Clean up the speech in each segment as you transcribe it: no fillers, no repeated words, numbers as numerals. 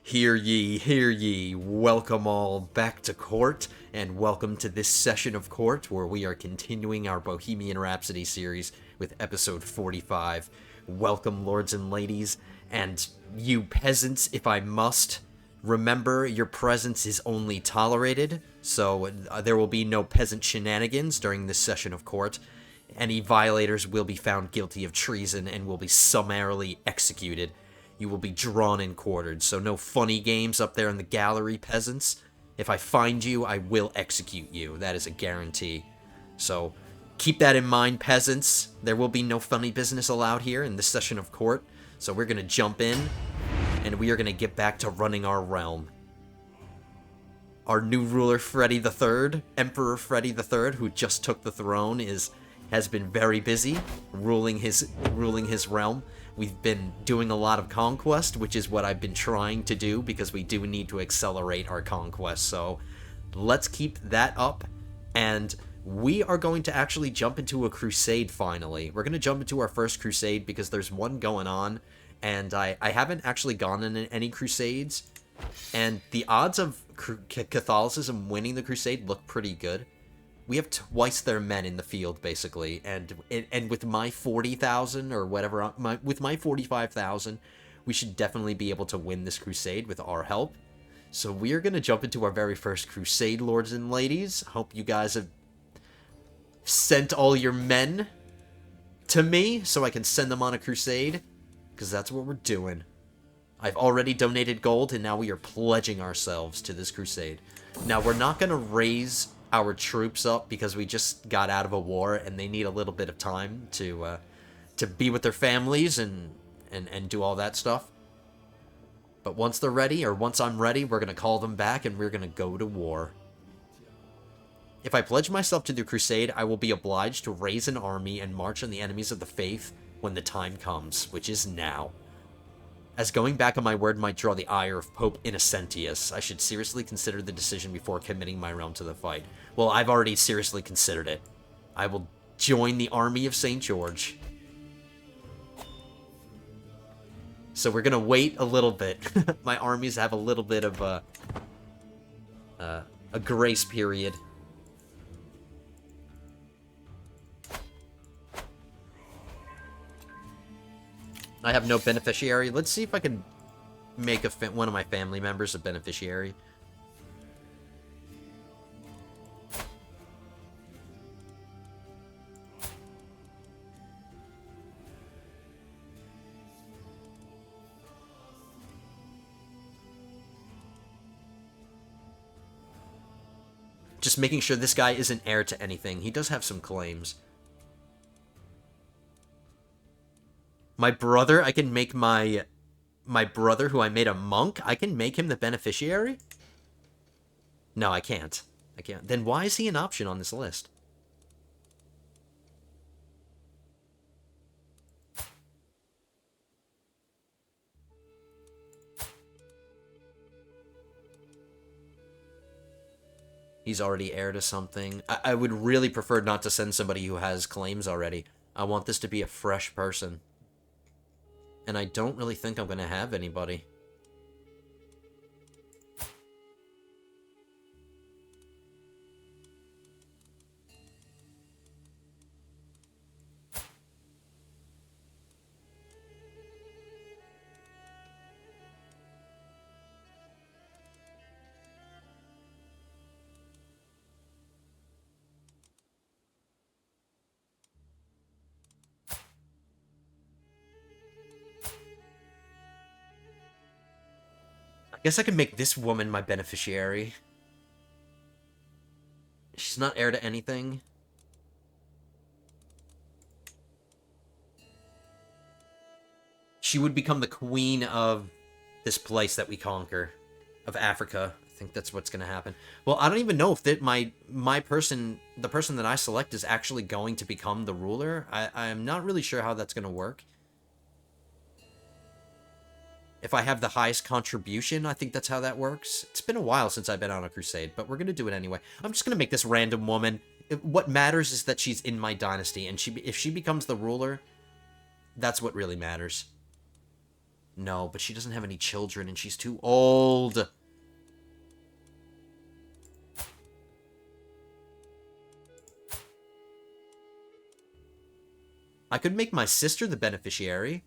Hear ye, welcome all back to court, and welcome to this session of court where we are continuing our Bohemian Rhapsody series with episode 45. Welcome, lords and ladies, and you peasants, if I must, remember your presence is only tolerated, so there will be no peasant shenanigans during this session of court. Any violators will be found guilty of treason and will be summarily executed. You will be drawn and quartered, so no funny games up there in the gallery, peasants. If I find you, I will execute you. That is a guarantee. So keep that in mind, peasants. There will be no funny business allowed here in this session of court. So we're going to jump in, and we are going to get back to running our realm. Our new ruler, Freddy III, Emperor Freddy III, who just took the throne, has been very busy ruling his realm. We've been doing a lot of conquest, which is what I've been trying to do because we do need to accelerate our conquest. So let's keep that up, and we are going to actually jump into a crusade finally. We're going to jump into our first crusade because there's one going on, and I haven't actually gone in any crusades, and the odds of Catholicism winning the crusade look pretty good. We have twice their men in the field, basically, and with my 40,000 or whatever, with my 45,000, we should definitely be able to win this crusade with our help. So we are going to jump into our very first crusade, lords and ladies. Hope you guys have sent all your men to me so I can send them on a crusade, because that's what we're doing. I've already donated gold, and now we are pledging ourselves to this crusade. Now, we're not going to raise our troops up because we just got out of a war and they need a little bit of time to be with their families and do all that stuff. But once they're ready, or once I'm ready, we're going to call them back and we're going to go to war. If I pledge myself to the crusade, I will be obliged to raise an army and march on the enemies of the faith when the time comes, which is now. As going back on my word might draw the ire of Pope Innocentius, I should seriously consider the decision before committing my realm to the fight. Well, I've already seriously considered it. I will join the army of St. George. So we're gonna wait a little bit. My armies have a little bit of a grace period. I have no beneficiary. Let's see if I can make one of my family members a beneficiary. Just making sure this guy isn't heir to anything. He does have some claims. My brother, I can make my brother, who I made a monk, I can make him the beneficiary? No, I can't. I can't. Then why is he an option on this list? He's already heir to something. I would really prefer not to send somebody who has claims already. I want this to be a fresh person. And I don't really think I'm going to have anybody. I guess I could make this woman my beneficiary. She's not heir to anything. She would become the queen of this place that we conquer. Of Africa. I think that's what's going to happen. Well, I don't even know if that my person, the person that I select, is actually going to become the ruler. I'm not really sure how that's going to work. If I have the highest contribution, I think that's how that works. It's been a while since I've been on a crusade, but we're going to do it anyway. I'm just going to make this random woman. What matters is that she's in my dynasty, and if she becomes the ruler, that's what really matters. No, but she doesn't have any children, and she's too old. I could make my sister the beneficiary.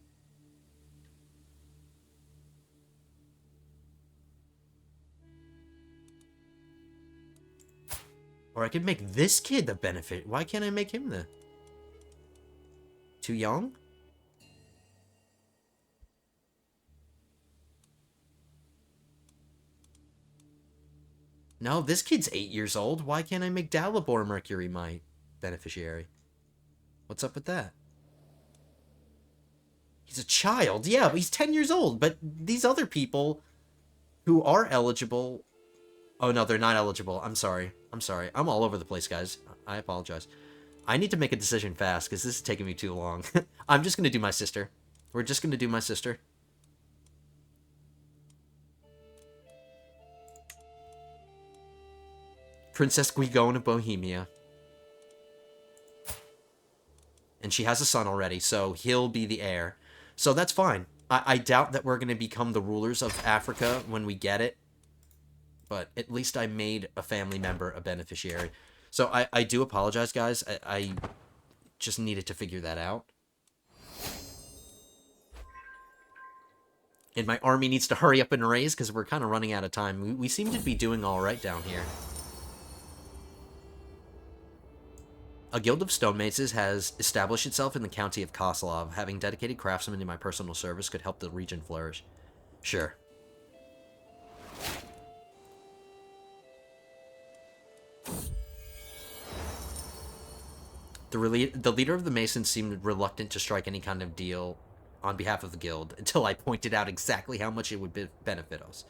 Or I could make this kid the benefit. Why can't I make him the... Too young? No, this kid's 8 years old. Why can't I make Dalibor Mercury my beneficiary? What's up with that? He's a child. Yeah, but he's 10 years old. But these other people who are eligible... Oh, no, they're not eligible. I'm sorry. I'm sorry. I'm all over the place, guys. I apologize. I need to make a decision fast, because this is taking me too long. I'm just going to do my sister. We're just going to do my sister. Princess Guigon of Bohemia. And she has a son already, so he'll be the heir. So that's fine. I doubt that we're going to become the rulers of Africa when we get it. But at least I made a family member a beneficiary. So I do apologize, guys. I just needed to figure that out. And my army needs to hurry up and raise because we're kind of running out of time. We seem to be doing all right down here. A guild of stonemaces has established itself in the county of Koslov. Having dedicated craftsmen in my personal service could help the region flourish. Sure. The leader of the Masons seemed reluctant to strike any kind of deal on behalf of the guild until I pointed out exactly how much it would benefit us.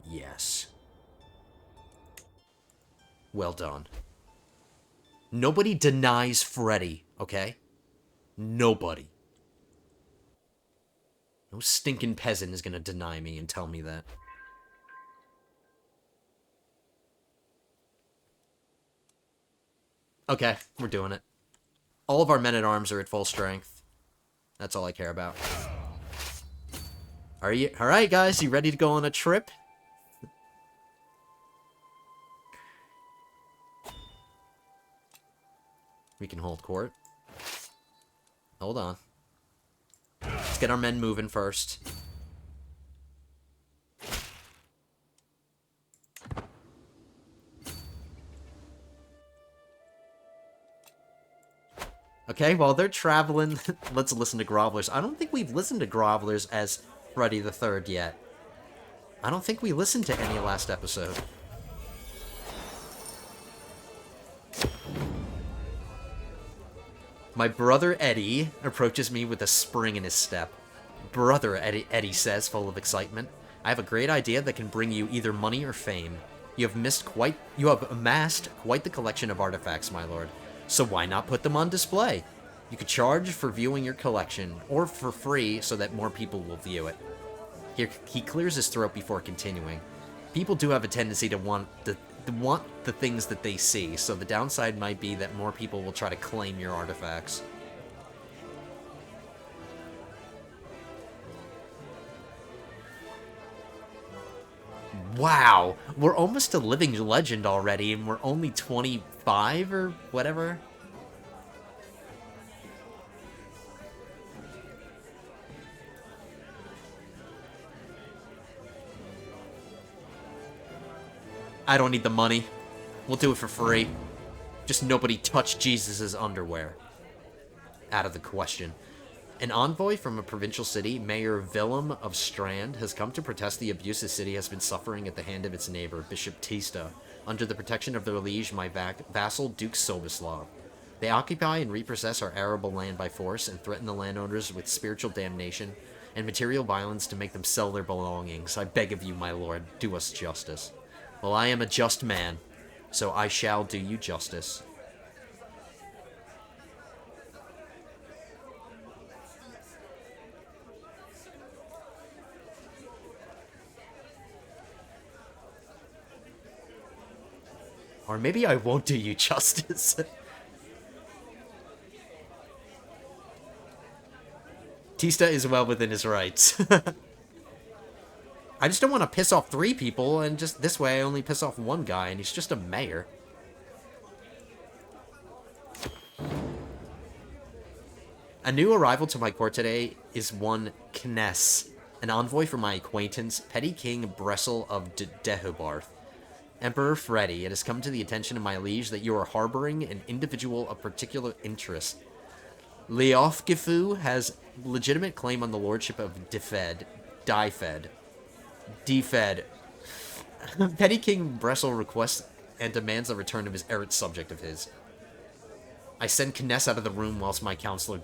Yes. Well done. Nobody denies Freddy, okay? Nobody. No stinking peasant is gonna deny me and tell me that. Okay, we're doing it. All of our men-at-arms are at full strength. That's all I care about. Are you... Alright, guys, you ready to go on a trip? We can hold court. Hold on. Let's get our men moving first. Okay, while they're traveling, let's listen to Grovelers. I don't think we've listened to Grovelers as Freddy the Third yet. I don't think we listened to any last episode. My brother Eddie approaches me with a spring in his step. Brother Eddie says, full of excitement. I have a great idea that can bring you either money or fame. You have amassed quite the collection of artifacts, my lord. So why not put them on display? You could charge for viewing your collection, or for free so that more people will view it. Here, he clears his throat before continuing. People do have a tendency to want the things that they see, so the downside might be that more people will try to claim your artifacts. Wow, we're almost a living legend already, and we're only 25 or whatever. I don't need the money. We'll do it for free. Just nobody touch Jesus' underwear. Out of the question. An envoy from a provincial city, Mayor Willem of Strand, has come to protest the abuse the city has been suffering at the hand of its neighbor, Bishop Tista, under the protection of their liege, my vassal, Duke Sobislav. They occupy and repossess our arable land by force and threaten the landowners with spiritual damnation and material violence to make them sell their belongings. I beg of you, my lord, do us justice. Well, I am a just man, so I shall do you justice. Or maybe I won't do you justice. Tista is well within his rights. I just don't want to piss off 3 people, and just this way I only piss off 1 guy, and he's just a mayor. A new arrival to my court today is one Kness, an envoy for my acquaintance, Petty King Bressel of Dehobarth. Emperor Freddy, it has come to the attention of my liege that you are harboring an individual of particular interest. Leofgifu has legitimate claim on the lordship of Defed. Petty King Bressel requests and demands the return of his errant subject of his. I send Kness out of the room whilst my council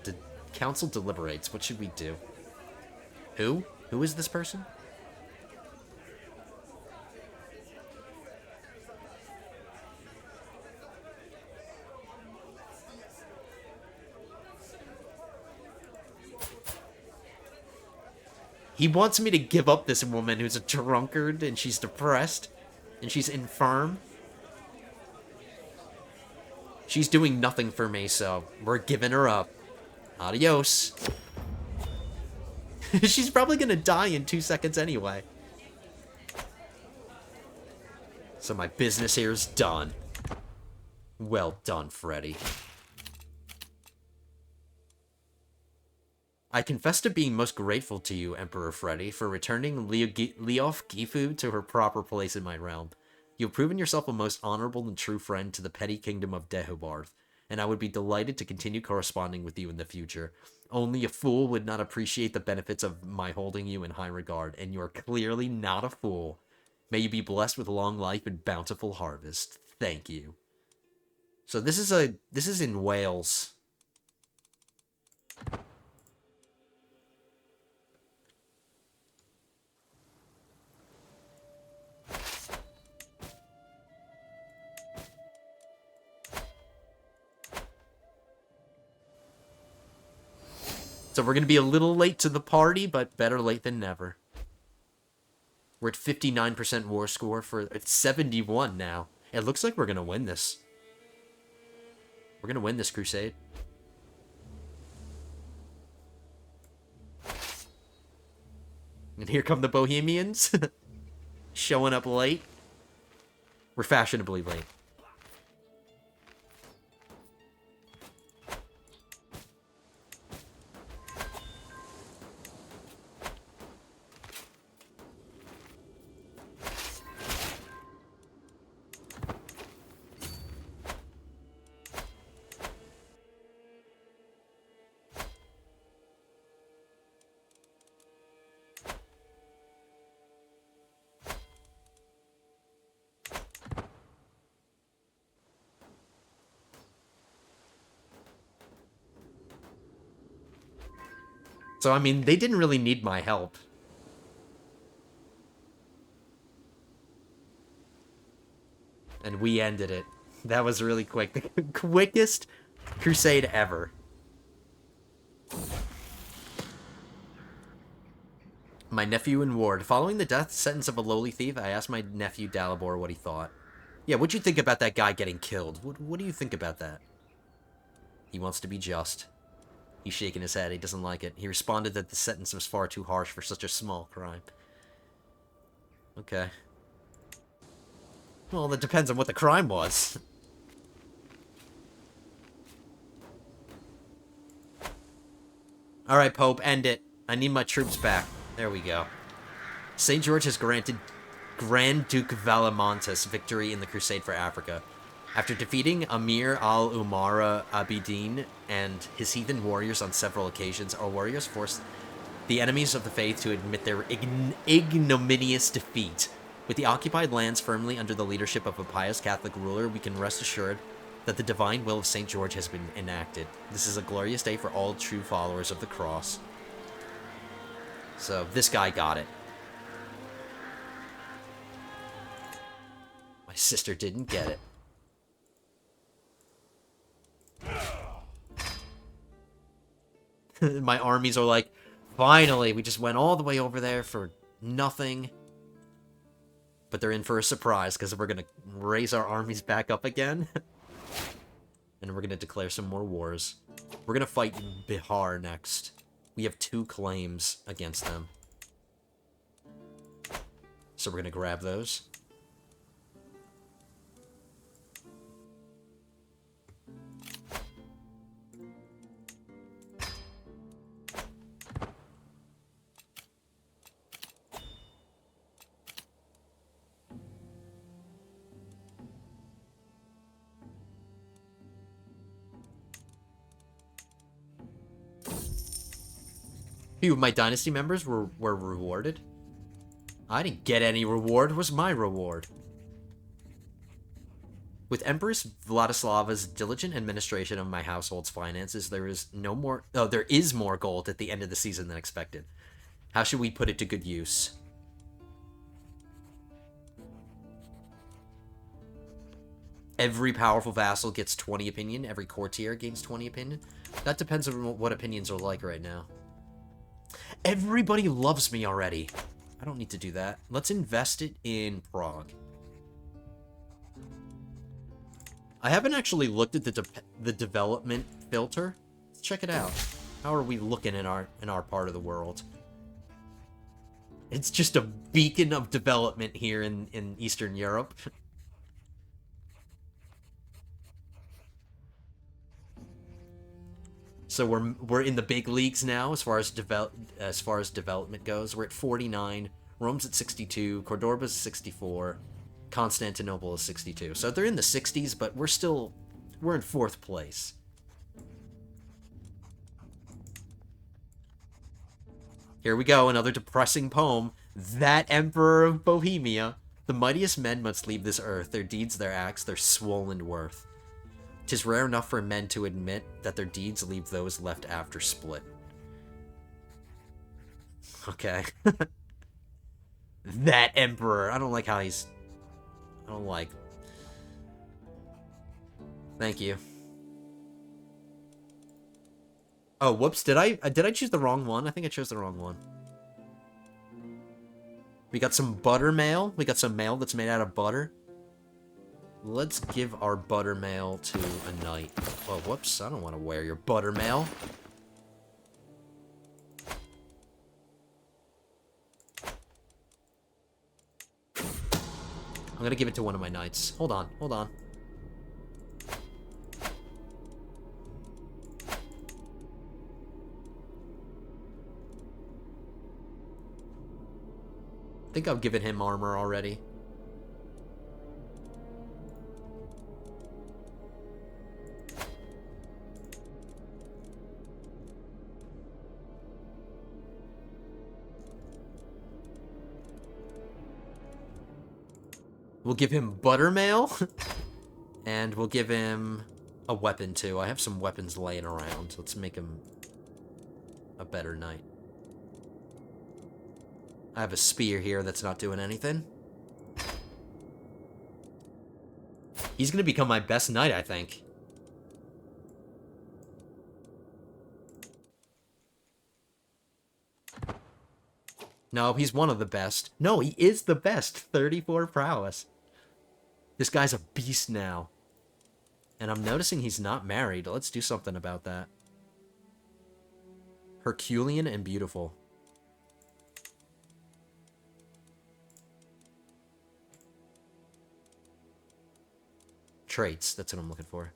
deliberates. What should we do? Who? Who is this person? He wants me to give up this woman who's a drunkard and she's depressed and she's infirm. She's doing nothing for me, so we're giving her up. Adios. She's probably gonna die in 2 seconds anyway. So my business here is done. Well done, Freddy. I confess to being most grateful to you, Emperor Freddy, for returning Leof Gifu to her proper place in my realm. You have proven yourself a most honorable and true friend to the petty kingdom of Dehobarth, and I would be delighted to continue corresponding with you in the future. Only a fool would not appreciate the benefits of my holding you in high regard, and you are clearly not a fool. May you be blessed with long life and bountiful harvest. Thank you. So this is in Wales. So we're going to be a little late to the party, but better late than never. We're at 59% war score for... It's 71 now. It looks like we're going to win this. We're going to win this crusade. And here come the Bohemians. Showing up late. We're fashionably late. So, I mean, they didn't really need my help. And we ended it. That was really quick. The quickest crusade ever. My nephew in ward. Following the death sentence of a lowly thief, I asked my nephew Dalibor what he thought. Yeah, what'd you think about that guy getting killed? What do you think about that? He wants to be just. He's shaking his head. He doesn't like it. He responded that the sentence was far too harsh for such a small crime. Okay. Well, that depends on what the crime was. Alright, Pope, end it. I need my troops back. There we go. St. George has granted Grand Duke Valamontes victory in the Crusade for Africa. After defeating Amir al-Umara Abidin and his heathen warriors on several occasions, our warriors forced the enemies of the faith to admit their ignominious defeat. With the occupied lands firmly under the leadership of a pious Catholic ruler, we can rest assured that the divine will of St. George has been enacted. This is a glorious day for all true followers of the cross. So, this guy got it. My sister didn't get it. My armies are like, finally, we just went all the way over there for nothing. But they're in for a surprise, because we're going to raise our armies back up again. And we're going to declare some more wars. We're going to fight Bihar next. We have 2 claims against them. So we're going to grab those. Few of my dynasty members were rewarded. I didn't get any reward. It was my reward. With Empress Vladislava's diligent administration of my household's finances, there is more gold at the end of the season than expected. How should we put it to good use? Every powerful vassal gets 20 opinion. Every courtier gains 20 opinion. That depends on what opinions are like right now. Everybody loves me already. I don't need to do that. Let's invest it in Prague. I haven't actually looked at the development filter. Let's check it out. How are we looking in our part of the world? It's just a beacon of development here in Eastern Europe. So we're in the big leagues now as far as development goes. We're at 49. Rome's at 62. Cordoba's 64. Constantinople is 62. So they're in the 60s, but we're in 4th place. Here we go, another depressing poem. That Emperor of Bohemia. The mightiest men must leave this earth. Their deeds, their acts, their swollen worth. 'Tis rare enough for men to admit that their deeds leave those left after split. Okay. That emperor. I don't like how he's... I don't like... Thank you. Oh, whoops. Did I choose the wrong one? I think I chose the wrong one. We got some butter mail. We got some mail that's made out of butter. Let's give our butter mail to a knight. Oh, whoops. I don't want to wear your butter mail. I'm going to give it to one of my knights. Hold on. Hold on. I think I've given him armor already. We'll give him buttermail, and we'll give him a weapon, too. I have some weapons laying around. Let's make him a better knight. I have a spear here that's not doing anything. He's going to become my best knight, I think. No, he's one of the best. No, he is the best. 34 prowess. This guy's a beast now. And I'm noticing he's not married. Let's do something about that. Herculean and beautiful. Traits, that's what I'm looking for.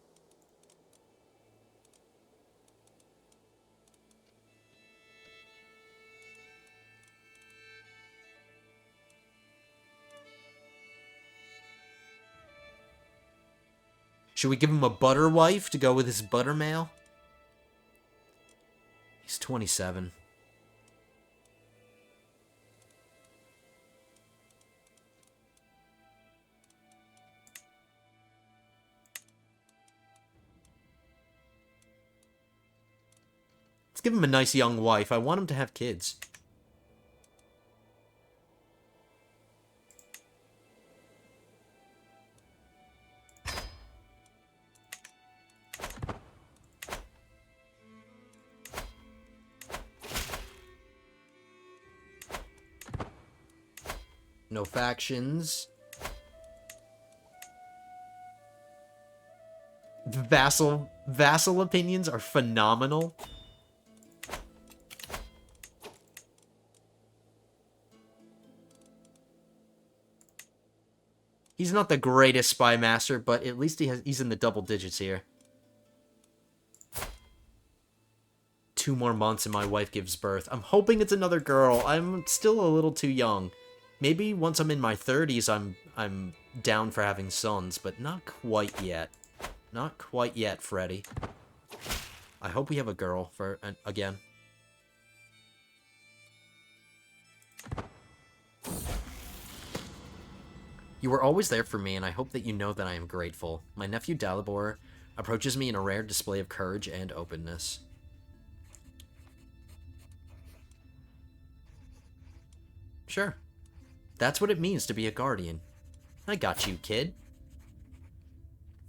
Should we give him a butter wife to go with his butter mail? He's 27. Let's give him a nice young wife. I want him to have kids. No factions. The vassal opinions are phenomenal. He's not the greatest spy master, but at least he's in the double digits here. 2 more months and my wife gives birth. I'm hoping it's another girl. I'm still a little too young. Maybe once I'm in my 30s, I'm down for having sons, but not quite yet. Not quite yet, Freddy. I hope we have a girl for again. You were always there for me, and I hope that you know that I am grateful. My nephew Dalibor approaches me in a rare display of courage and openness. Sure. That's what it means to be a guardian. I got you, kid.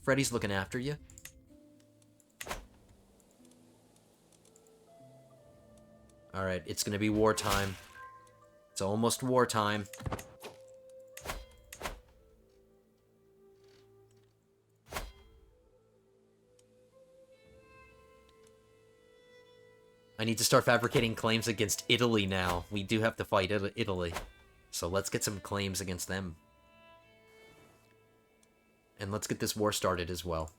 Freddy's looking after you. Alright, it's gonna be wartime. It's almost wartime. I need to start fabricating claims against Italy now. We do have to fight Italy. So let's get some claims against them. And let's get this war started as well.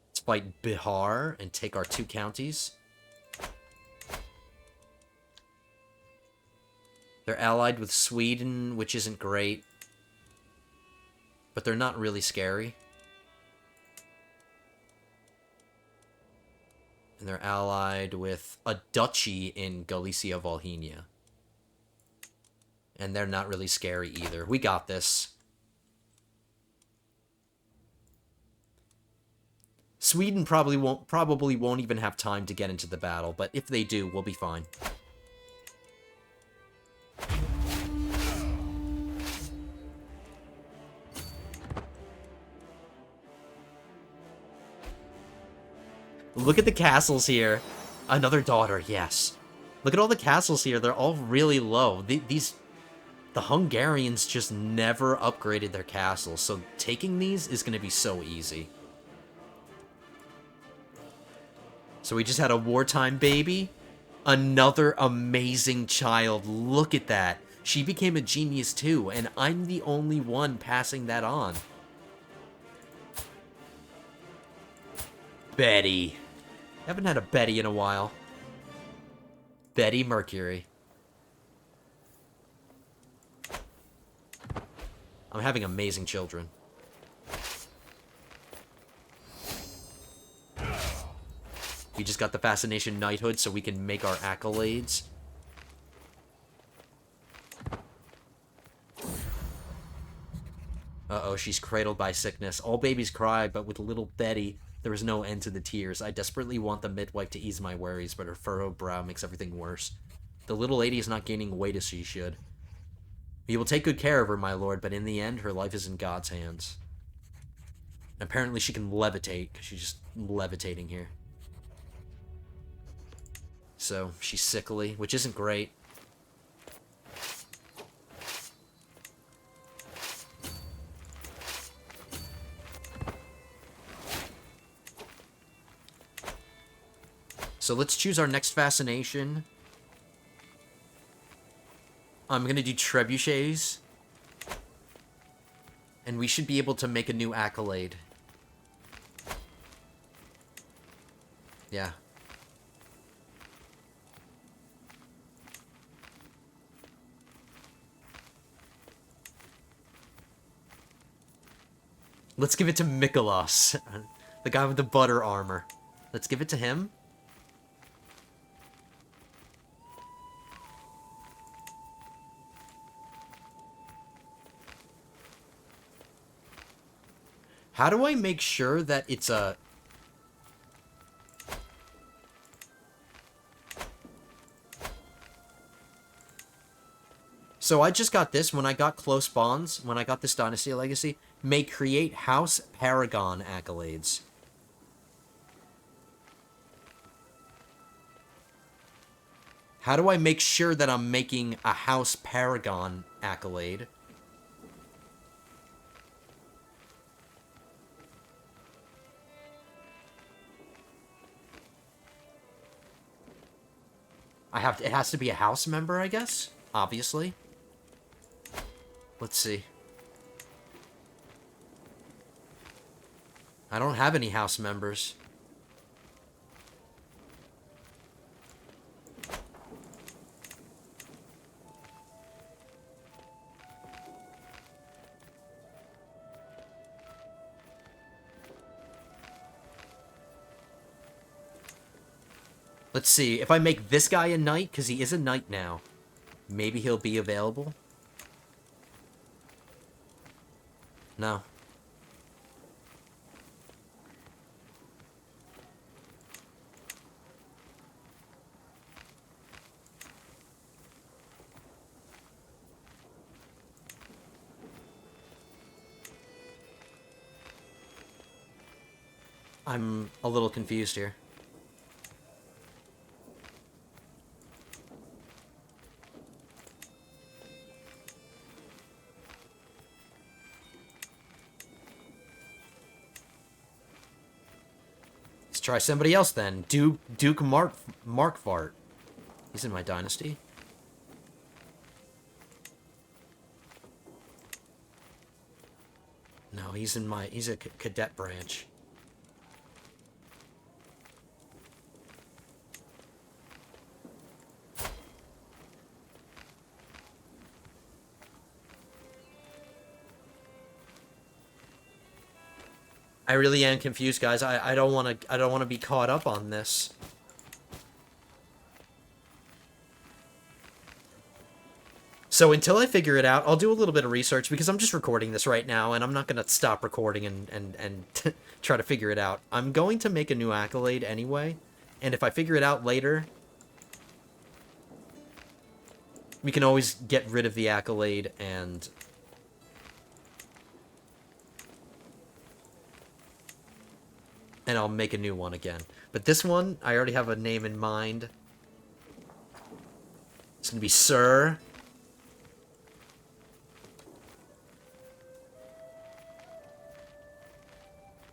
Let's fight Bihar and take our 2 counties. They're allied with Sweden, which isn't great. But they're not really scary. And they're allied with a duchy in Galicia, Bohemia. And they're not really scary either. We got this. Sweden probably won't even have time to get into the battle, but if they do, we'll be fine. Look at the castles here. Another daughter, yes. Look at all the castles here. They're all really low. The Hungarians just never upgraded their castles, so taking these is going to be so easy. So we just had a wartime baby. Another amazing child. Look at that. She became a genius too, and I'm the only one passing that on. Betty. Haven't had a Betty in a while. Betty Mercury. I'm having amazing children. We just got the Fascination Knighthood so we can make our accolades. Uh-oh, she's cradled by sickness. All babies cry, but with little Betty, there is no end to the tears. I desperately want the midwife to ease my worries, but her furrowed brow makes everything worse. The little lady is not gaining weight as she should. We will take good care of her, my lord, but in the end, her life is in God's hands. Apparently she can levitate, because she's just levitating here. So, she's sickly, which isn't great. So let's choose our next fascination. I'm going to do trebuchets. And we should be able to make a new accolade. Yeah. Let's give it to Mikolas, the guy with the butter armor. Let's give it to him. How do I make sure that it's a... So I just got this when I got Close Bonds, when I got this Dynasty Legacy, may create House Paragon accolades. How do I make sure that I'm making a House Paragon accolade? It has to be a house member, I guess? Obviously. Let's see. I don't have any house members. Let's see. If I make this guy a knight, because he is a knight now, maybe he'll be available. No. I'm a little confused here. Let's try somebody else then. Duke Markfart. He's in my dynasty. No, he's a cadet branch. I really am confused, guys. I don't want to be caught up on this. So until I figure it out, I'll do a little bit of research because I'm just recording this right now and I'm not going to stop recording and try to figure it out. I'm going to make a new accolade anyway, and if I figure it out later, we can always get rid of the accolade and I'll make a new one again. But this one, I already have a name in mind. It's going to be Sir.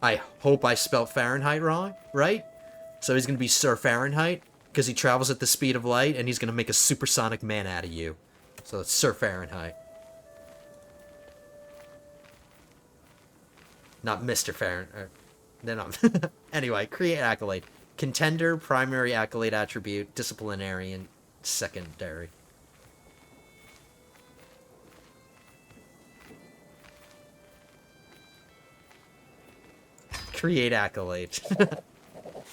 I hope I spelled Fahrenheit wrong, right? So he's going to be Sir Fahrenheit, because he travels at the speed of light, and he's going to make a supersonic man out of you. So it's Sir Fahrenheit. Not Mr. Fahrenheit. Then anyway, create accolade. Contender, primary accolade attribute, disciplinarian, secondary. Create accolade.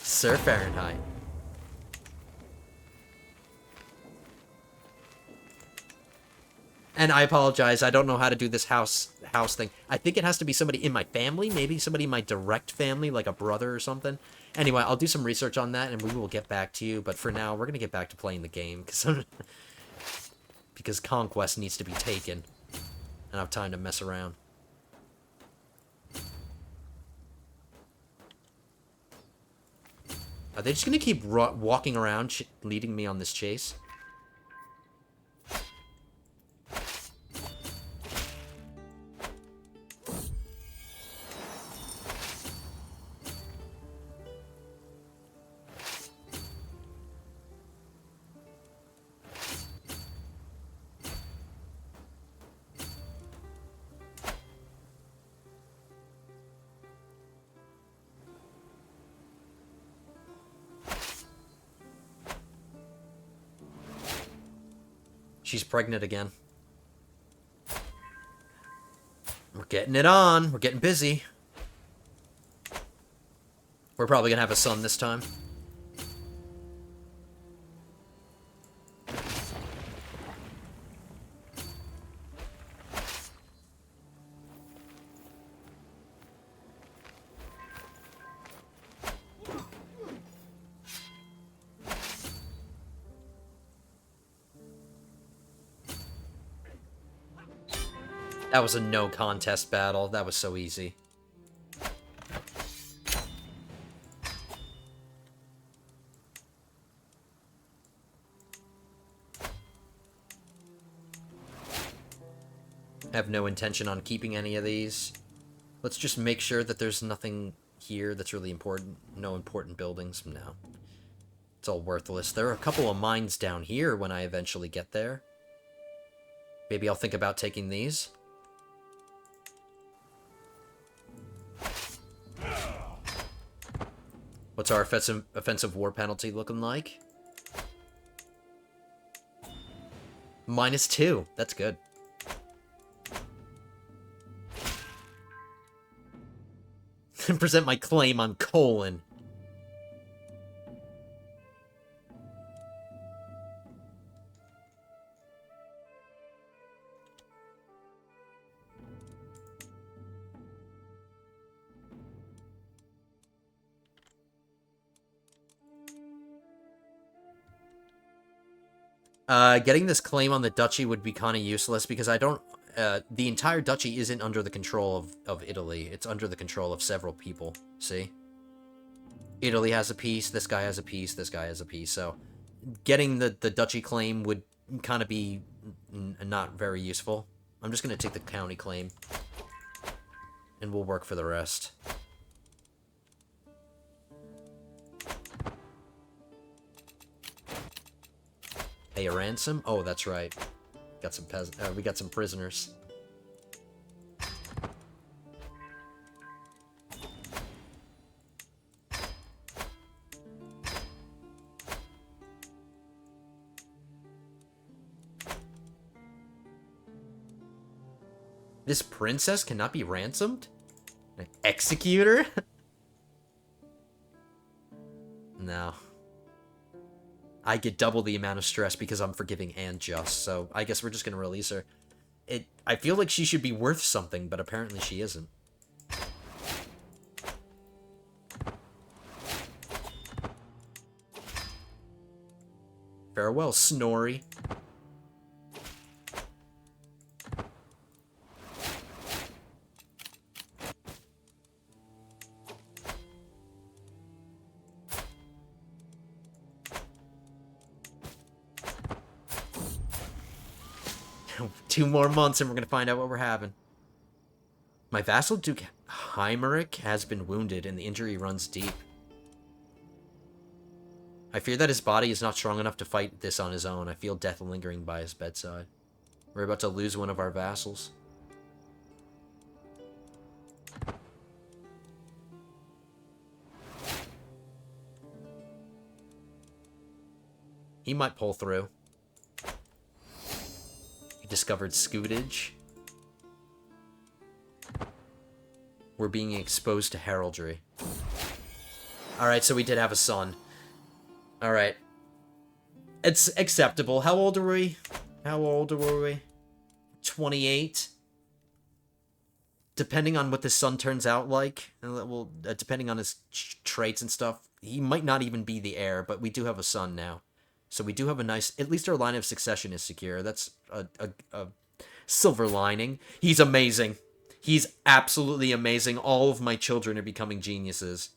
Sir Fahrenheit. And I apologize, I don't know how to do this house thing. I think it has to be somebody in my family, maybe somebody in my direct family, like a brother or something. Anyway, I'll do some research on that, and we will get back to you. But for now, we're going to get back to playing the game, because Conquest needs to be taken. I don't have time to mess around. Are they just going to keep walking around, leading me on this chase? She's pregnant again. We're getting it on. We're getting busy. We're probably gonna have a son this time. That was a no contest battle. That was so easy. I have no intention on keeping any of these. Let's just make sure that there's nothing here that's really important. No important buildings. No. It's all worthless. There are a couple of mines down here when I eventually get there. Maybe I'll think about taking these. What's our offensive war penalty looking like? -2. That's good. Present my claim on colon. Getting this claim on the duchy would be kind of useless because I don't... the entire duchy isn't under the control of Italy. It's under the control of several people. See? Italy has a piece, this guy has a piece, this guy has a piece. So getting the duchy claim would kind of be not very useful. I'm just going to take the county claim. And we'll work for the rest. Pay a ransom? Oh, that's right. Got some we got some prisoners. This princess cannot be ransomed? An executor? No. I get double the amount of stress because I'm forgiving and just, so I guess we're just gonna release her. I feel like she should be worth something, but apparently she isn't. Farewell, Snorri. 2 more months and we're gonna find out what we're having. My vassal Duke Heimerick has been wounded and the injury runs deep. I fear that his body is not strong enough to fight this on his own. I feel death lingering by his bedside. We're about to lose one of our vassals. He might pull through. He discovered scutage. We're being exposed to heraldry. Alright, so we did have a son. Alright. It's acceptable. How old are we? How old were we? 28? Depending on what the son turns out like, well, depending on his traits and stuff, he might not even be the heir, but we do have a son now. So we do have a nice... At least our line of succession is secure. That's a silver lining. He's amazing. He's absolutely amazing. All of my children are becoming geniuses.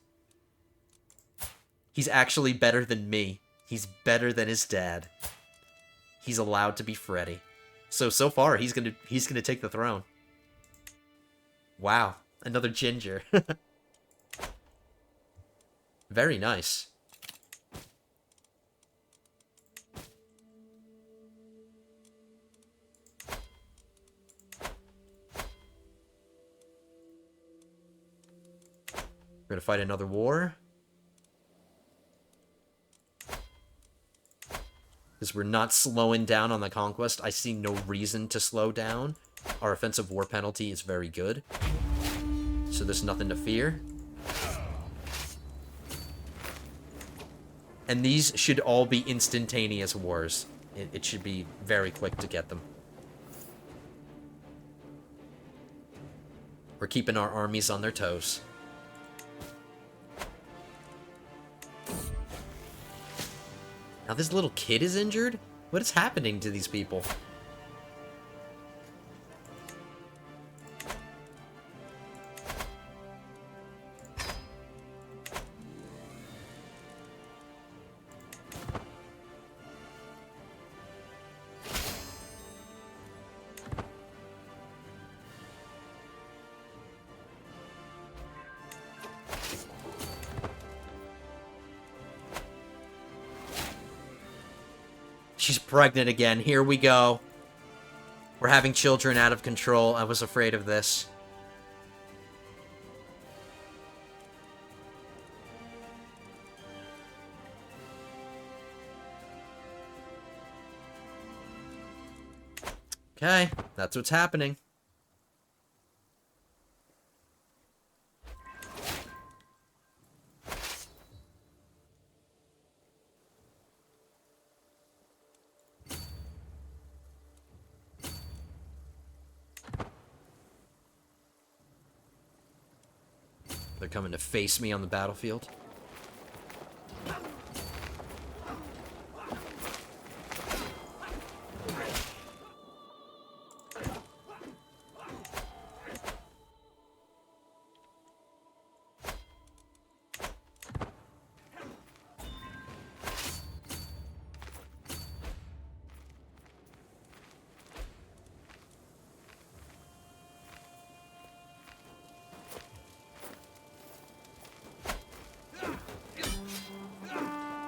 He's actually better than me. He's better than his dad. He's allowed to be Freddy. So far, he's gonna take the throne. Wow. Another ginger. Very nice. We're gonna fight another war. Because we're not slowing down on the conquest. I see no reason to slow down. Our offensive war penalty is very good. So there's nothing to fear. And these should all be instantaneous wars. It should be very quick to get them. We're keeping our armies on their toes. Now this little kid is injured? What is happening to these people? She's pregnant again. Here we go. We're having children out of control. I was afraid of this. Okay, that's what's happening. They're coming to face me on the battlefield.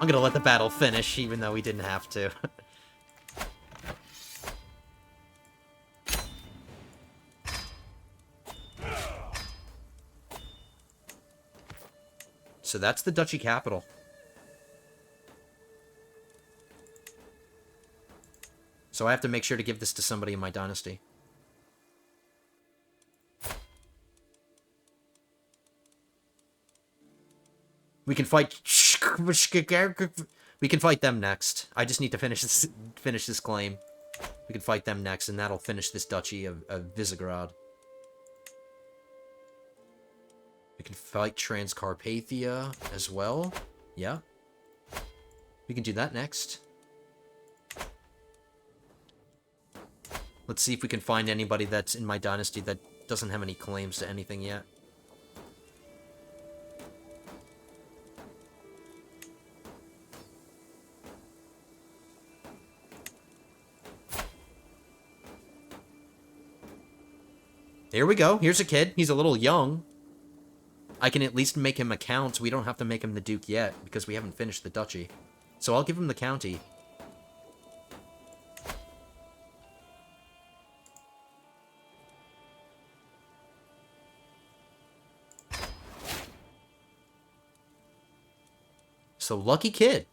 I'm gonna let the battle finish, even though we didn't have to. So that's the duchy capital. So I have to make sure to give this to somebody in my dynasty. We can fight... We can fight them next. I just need to finish this claim. We can fight them next, and that'll finish this duchy of Visegrad. We can fight Transcarpathia as well. Yeah. We can do that next. Let's see if we can find anybody that's in my dynasty that doesn't have any claims to anything yet. Here we go. Here's a kid. He's a little young. I can at least make him a count. We don't have to make him the duke yet, because we haven't finished the duchy. So I'll give him the county. So, lucky kid.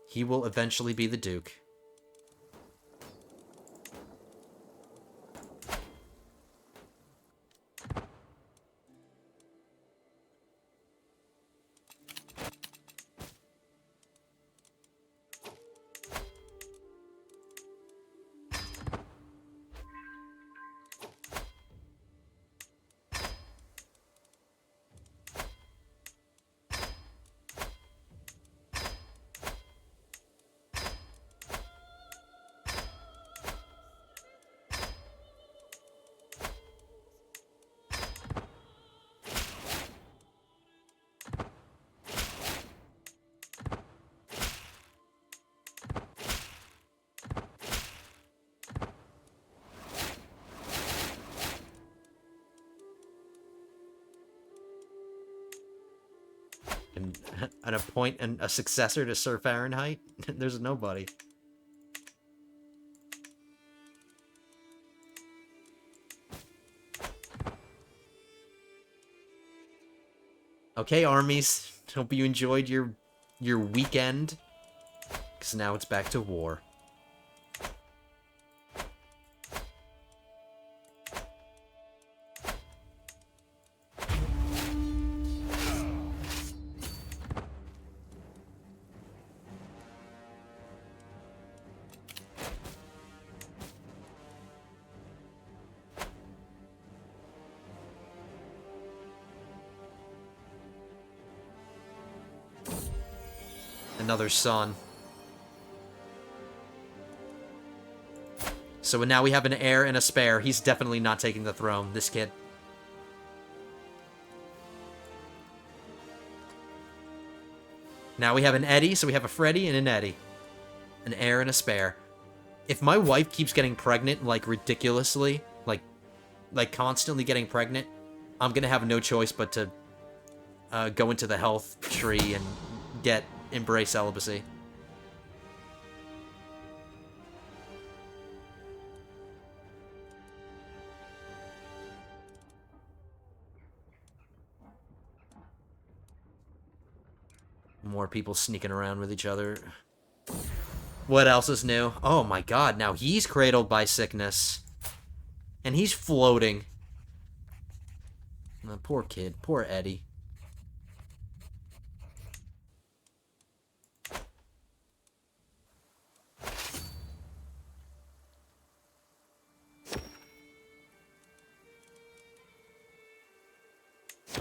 He will eventually be the duke. And appoint a successor to Sir Fahrenheit? There's nobody. Okay, armies. Hope you enjoyed your weekend. Because now it's back to war. Another son. So now we have an heir and a spare. He's definitely not taking the throne, this kid. Now we have an Eddie, so we have a Freddy and an Eddie. An heir and a spare. If my wife keeps getting pregnant, like, ridiculously, like constantly getting pregnant, I'm gonna have no choice but to go into the health tree and embrace celibacy. More people sneaking around with each other. What else is new? Oh my god, now he's cradled by sickness. And he's floating. Oh, poor kid. Poor Eddie.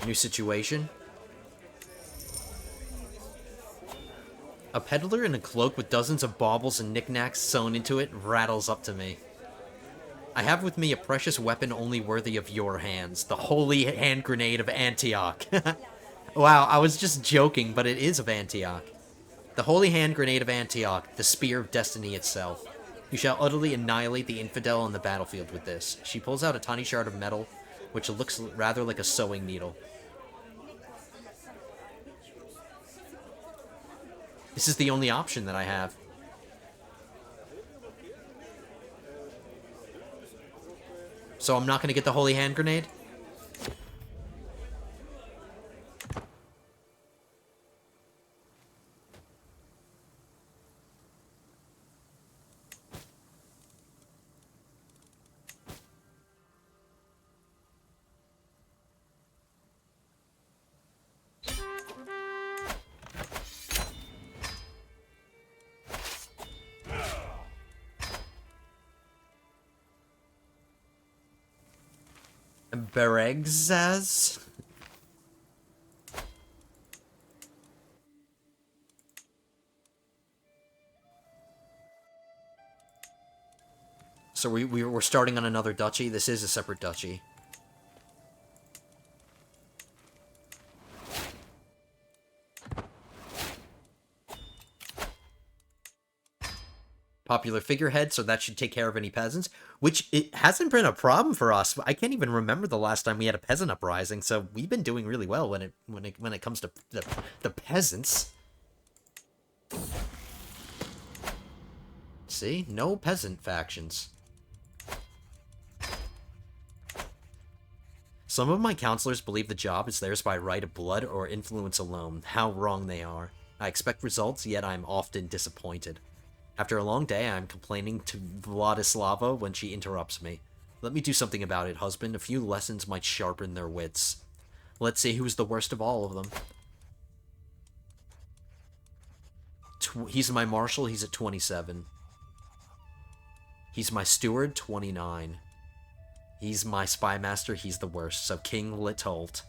New situation. A peddler in a cloak with dozens of baubles and knickknacks sewn into it rattles up to me. I have with me a precious weapon only worthy of your hands, the holy hand grenade of Antioch. Wow, I was just joking, but it is of Antioch. The holy hand grenade of Antioch, the spear of destiny itself. You shall utterly annihilate the infidel on the battlefield with this. She pulls out a tiny shard of metal, which looks rather like a sewing needle. This is the only option that I have. So I'm not going to get the holy hand grenade? Beregzaz? So we're starting on another duchy. This is a separate duchy. Popular figurehead, so that should take care of any peasants. Which, it hasn't been a problem for us. I can't even remember the last time we had a peasant uprising, so we've been doing really well when it comes to the peasants. See? No peasant factions. Some of my counselors believe the job is theirs by right of blood or influence alone. How wrong they are. I expect results, yet I'm often disappointed. After a long day, I'm complaining to Vladislava when she interrupts me. Let me do something about it, husband. A few lessons might sharpen their wits. Let's see who's the worst of all of them. He's my marshal, he's at 27. He's my steward, 29. He's my spy master, he's the worst. So King Litolt.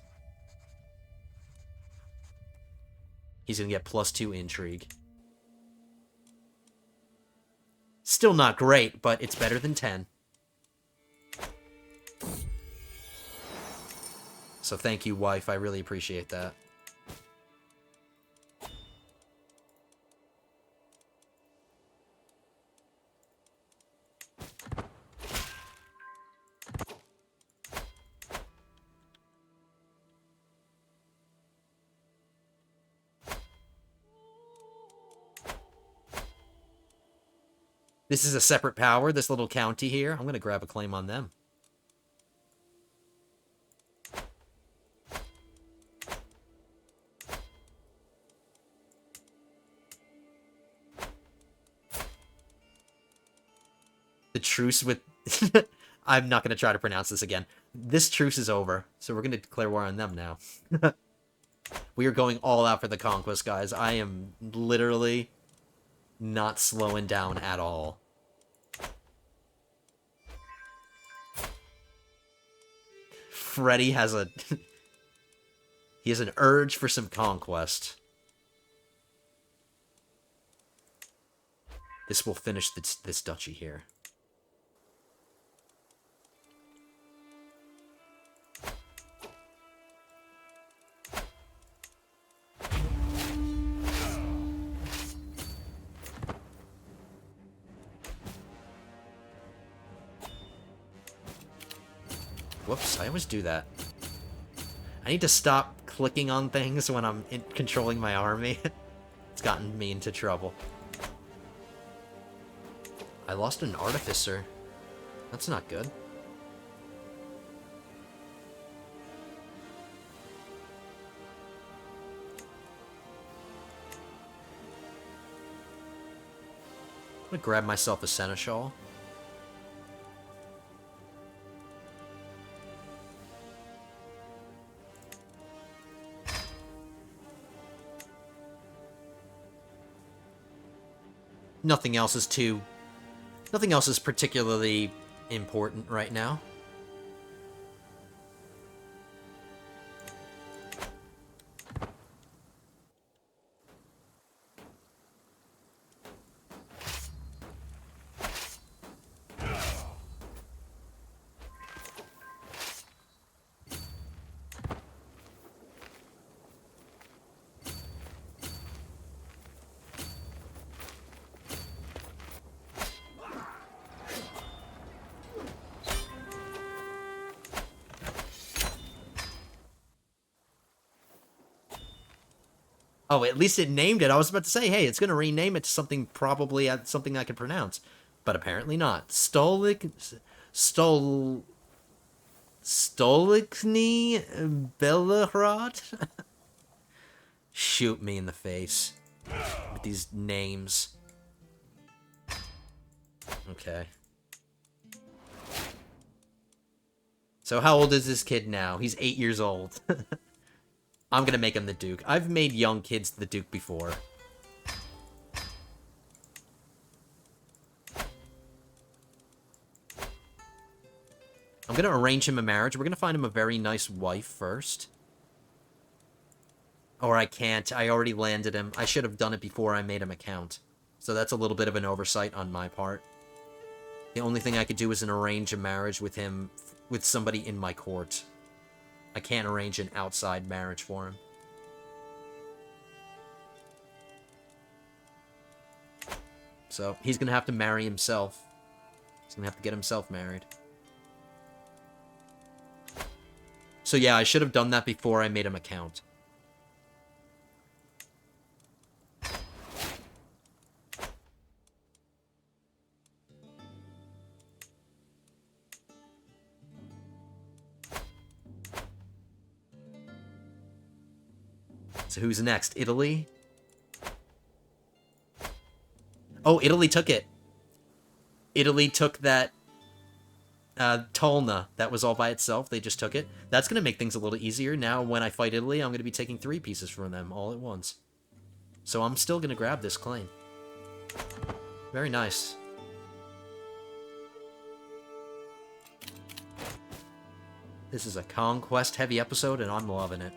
He's gonna get +2 intrigue. Still not great, but it's better than 10. So thank you, wife. I really appreciate that. This is a separate power, this little county here. I'm going to grab a claim on them. The truce with... I'm not going to try to pronounce this again. This truce is over, so we're going to declare war on them now. We are going all out for the conquest, guys. I am literally not slowing down at all. Freddy has a... he has an urge for some conquest. This will finish this duchy here. Whoops, I always do that. I need to stop clicking on things when I'm controlling my army. It's gotten me into trouble. I lost an artificer. That's not good. gonna grab myself a seneschal. Nothing else is particularly important right now. Oh, at least it named it. I was about to say, hey, it's going to rename it to something probably something I can pronounce. But apparently not. Stolikny Belgorod? Shoot me in the face with these names. Okay. So how old is this kid now? He's 8 years old. I'm gonna make him the Duke. I've made young kids the Duke before. I'm gonna arrange him a marriage. We're gonna find him a very nice wife first. Or I can't. I already landed him. I should have done it before I made him a count. So that's a little bit of an oversight on my part. The only thing I could do is arrange a marriage with him, with somebody in my court. I can't arrange an outside marriage for him. So, he's gonna have to marry himself. He's gonna have to get himself married. So yeah, I should have done that before I made him a count. So who's next? Italy? Oh, Italy took it. Italy took that Tolna. That was all by itself. They just took it. That's going to make things a little easier. Now, when I fight Italy, I'm going to be taking 3 pieces from them all at once. So I'm still going to grab this claim. Very nice. This is a conquest-heavy episode, and I'm loving it.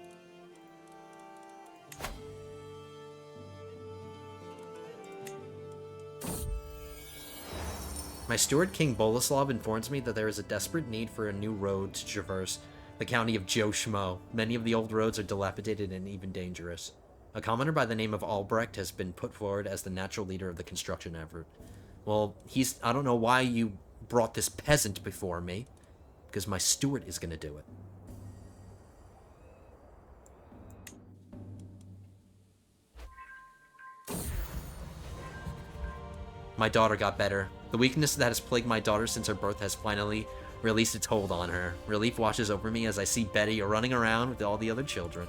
My steward, King Boleslav, informs me that there is a desperate need for a new road to traverse the county of Joe Schmo. Many of the old roads are dilapidated and even dangerous. A commoner by the name of Albrecht has been put forward as the natural leader of the construction effort. Well, I don't know why you brought this peasant before me, because my steward is going to do it. My daughter got better. The weakness that has plagued my daughter since her birth has finally released its hold on her. Relief washes over me as I see Betty running around with all the other children.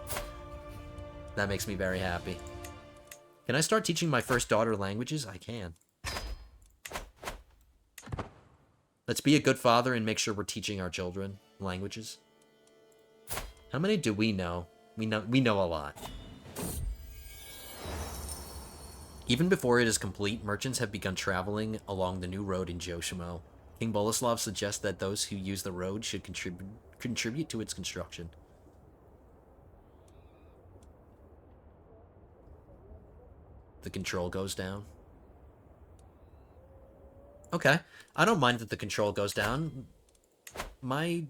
That makes me very happy. Can I start teaching my first daughter languages? I can. Let's be a good father and make sure we're teaching our children languages. How many do we know? We know a lot. Even before it is complete, merchants have begun traveling along the new road in Joshimo. King Boleslav suggests that those who use the road should contribute to its construction. The control goes down. Okay. I don't mind that the control goes down. My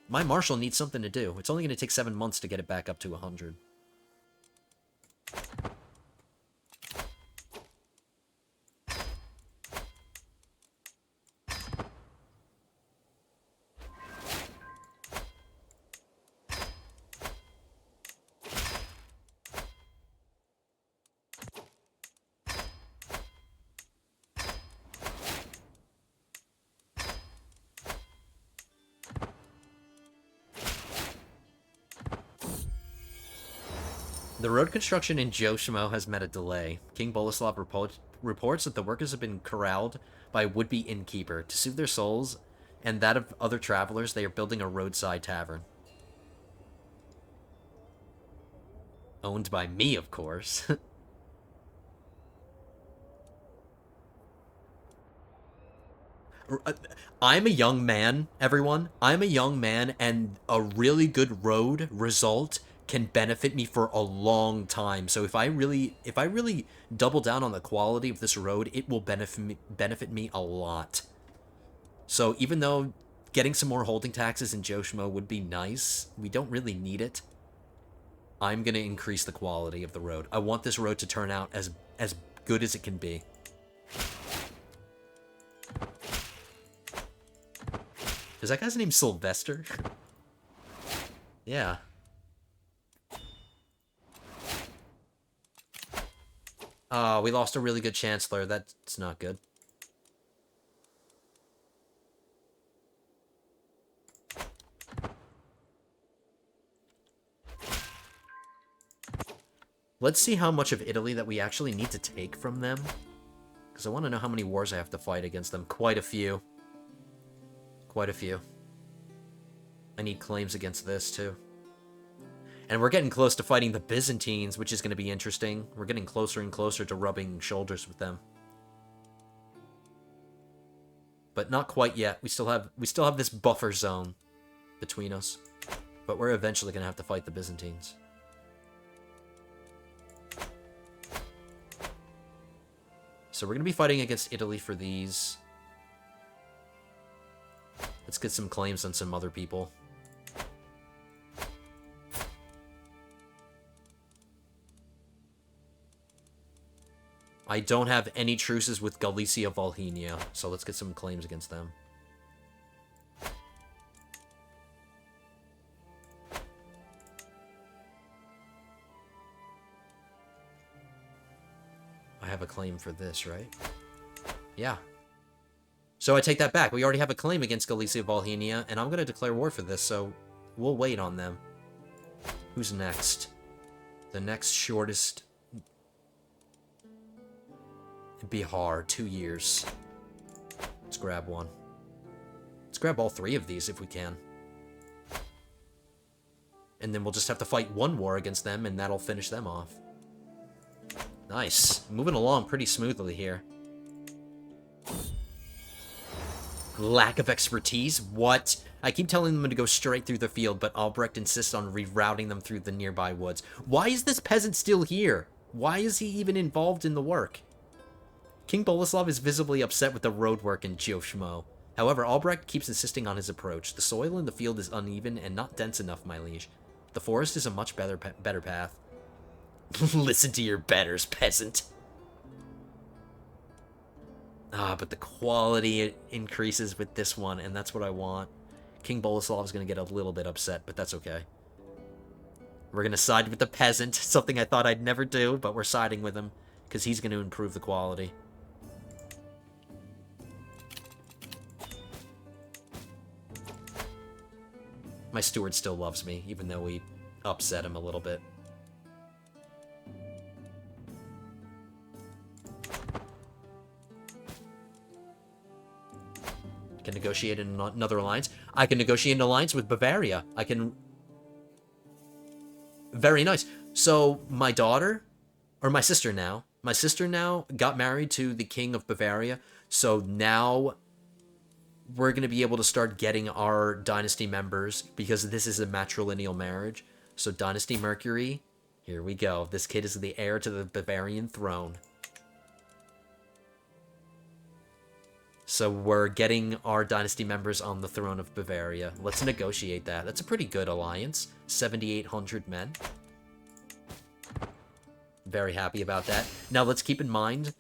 marshal needs something to do. It's only going to take 7 months to get it back up to 100. The road construction in Joshimo has met a delay. King Boleslav reports that the workers have been corralled by a would-be innkeeper. To soothe their souls and that of other travelers, they are building a roadside tavern. Owned by me, of course. I'm a young man, everyone. I'm a young man, and a really good road result can benefit me for a long time. So if I really double down on the quality of this road, it will benefit me a lot. So even though getting some more holding taxes in Joshimo would be nice, we don't really need it. I'm going to increase the quality of the road. I want this road to turn out as good as it can be. Is that guy's name Sylvester? Yeah. We lost a really good chancellor. That's not good. Let's see how much of Italy that we actually need to take from them. Because I want to know how many wars I have to fight against them. Quite a few. Quite a few. I need claims against this, too. And we're getting close to fighting the Byzantines, which is going to be interesting. We're getting closer and closer to rubbing shoulders with them. But not quite yet. We still have this buffer zone between us. But we're eventually going to have to fight the Byzantines. So we're going to be fighting against Italy for these. Let's get some claims on some other people. I don't have any truces with Galicia Volhynia, so let's get some claims against them. I have a claim for this, right? Yeah. So I take that back. We already have a claim against Galicia Volhynia, and I'm going to declare war for this, so we'll wait on them. Who's next? The next shortest... Bihar, 2 years. Let's grab one. Let's grab all 3 of these if we can. And then we'll just have to fight one war against them, and that'll finish them off. Nice. Moving along pretty smoothly here. Lack of expertise? What? I keep telling them to go straight through the field, but Albrecht insists on rerouting them through the nearby woods. Why is this peasant still here? Why is he even involved in the work? King Boleslav is visibly upset with the road work in Joshimo. However, Albrecht keeps insisting on his approach. The soil in the field is uneven and not dense enough, my liege. The forest is a much better path. Listen to your betters, peasant. But the quality increases with this one, and that's what I want. King Boleslav is going to get a little bit upset, but that's okay. We're going to side with the peasant, something I thought I'd never do, but we're siding with him, because he's going to improve the quality. My steward still loves me, even though we upset him a little bit. I can negotiate another alliance. I can negotiate an alliance with Bavaria. I can... Very nice. So, my daughter, or my sister now got married to the king of Bavaria, so now we're going to be able to start getting our dynasty members, because this is a matrilineal marriage. So Dynasty Mercury, here we go. This kid is the heir to the Bavarian throne. So we're getting our dynasty members on the throne of Bavaria. Let's negotiate that. That's a pretty good alliance. 7,800 men. Very happy about that. Now let's keep in mind,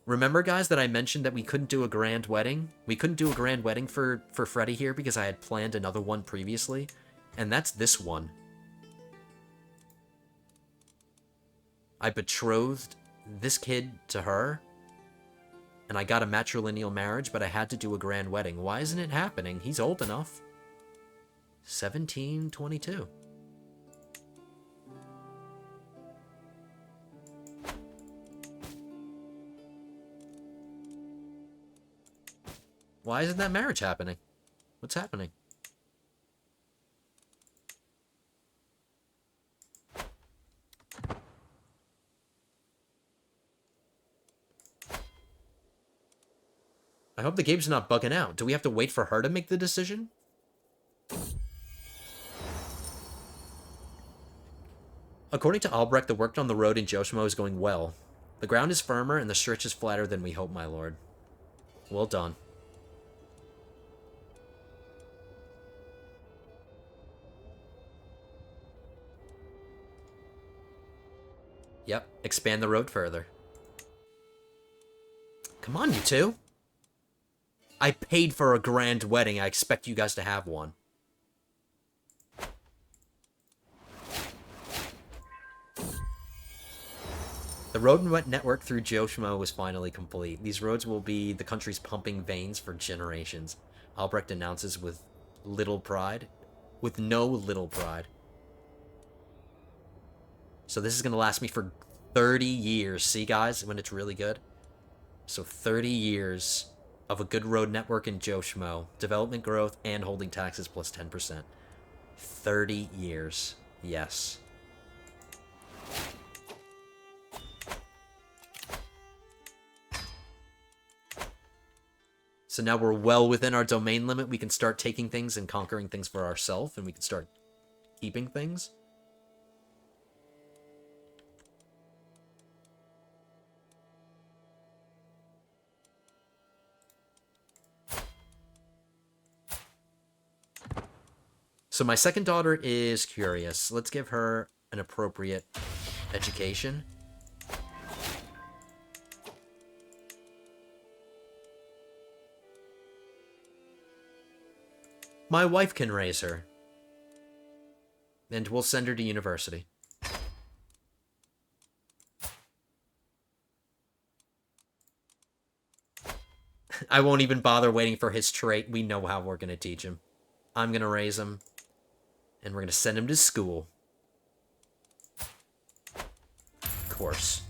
remember guys that I mentioned that we couldn't do a grand wedding? We couldn't do a grand wedding for Freddy here because I had planned another one previously. And that's this one. I betrothed this kid to her, and I got a matrilineal marriage, but I had to do a grand wedding. Why isn't it happening? He's old enough. 1722. Why isn't that marriage happening? What's happening? I hope the game's not bugging out. Do we have to wait for her to make the decision? According to Albrecht, the work on the road in Joshimo is going well. The ground is firmer and the stretch is flatter than we hope, my lord. Well done. Yep, expand the road further. Come on, you two. I paid for a grand wedding. I expect you guys to have one. The road network through Joshimo was finally complete. These roads will be the country's pumping veins for generations. Albrecht announces with little pride. With no little pride. So this is going to last me for 30 years. See, guys, when it's really good? So 30 years of a good road network in Joshimo. Development growth and holding taxes plus 10%. 30 years. Yes. So now we're well within our domain limit. We can start taking things and conquering things for ourselves, and we can start keeping things. So my second daughter is curious. Let's give her an appropriate education. My wife can raise her. And we'll send her to university. I won't even bother waiting for his trait. We know how we're going to teach him. I'm going to raise him. And we're going to send him to school. Of course.